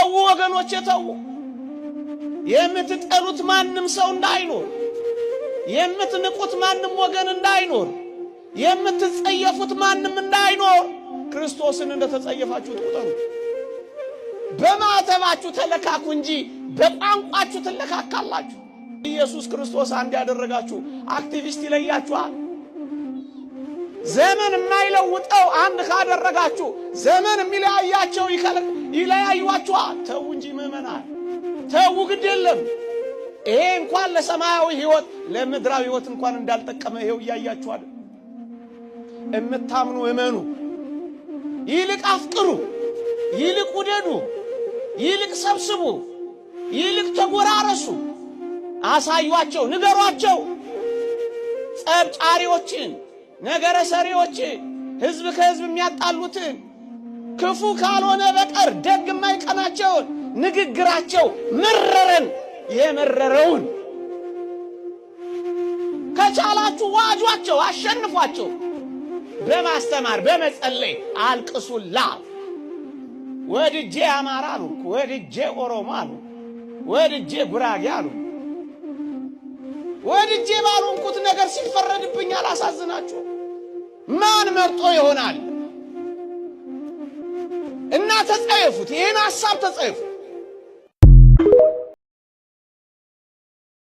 ተው ወገኖቼ ተው። የምትጠሉት ማንም ሰው እንዳይኖር፣ የምትንቁት ማንም ወገን እንዳይኖር፣ የምትጸየፉት ማንም እንዳይኖር ክርስቶስን እንደተጸየፋችሁ ቁጠሩት። በማተባችሁ ተለካኩ እንጂ በቋንቋችሁ ትለካካላችሁ። ኢየሱስ ክርስቶስ አንድ ያደረጋችሁ አክቲቪስት ይለያችኋል። ዘመን የማይለውጠው አንድ ካደረጋችሁ ዘመን የሚለያያቸው ይለያዩዋችኋል። ተው እንጂ ምእመናን ተው፣ ግድ የለም። ይሄ እንኳን ለሰማያዊ ሕይወት ለምድራዊ ሕይወት እንኳን እንዳልጠቀመ ይሄው እያያችኋል። እምታምኑ እመኑ፣ ይልቅ አፍቅሩ፣ ይልቅ ውደዱ፣ ይልቅ ሰብስቡ፣ ይልቅ ተጎራረሱ። አሳዩአቸው፣ ንገሯቸው። ጸብጫሪዎችን፣ ነገረ ሰሪዎችን፣ ሕዝብ ከሕዝብ የሚያጣሉትን ክፉ ካልሆነ በቀር ደግ የማይቀናቸውን ንግግራቸው መረረን የመረረውን ከቻላችሁ ዋጇቸው፣ አሸንፏቸው። በማስተማር በመጸለይ አልቅሱላ። ወድጄ አማራ አሉ፣ ወድጄ ኦሮሞ አሉ፣ ወድጄ ጉራጌ አሉ። ወድጄ ባልሆንኩት ነገር ሲፈረድብኝ አላሳዝናችሁ? ማን መርጦ ይሆናል? እና ተጸየፉት፣ ይሄን ሐሳብ ተጸየፉ።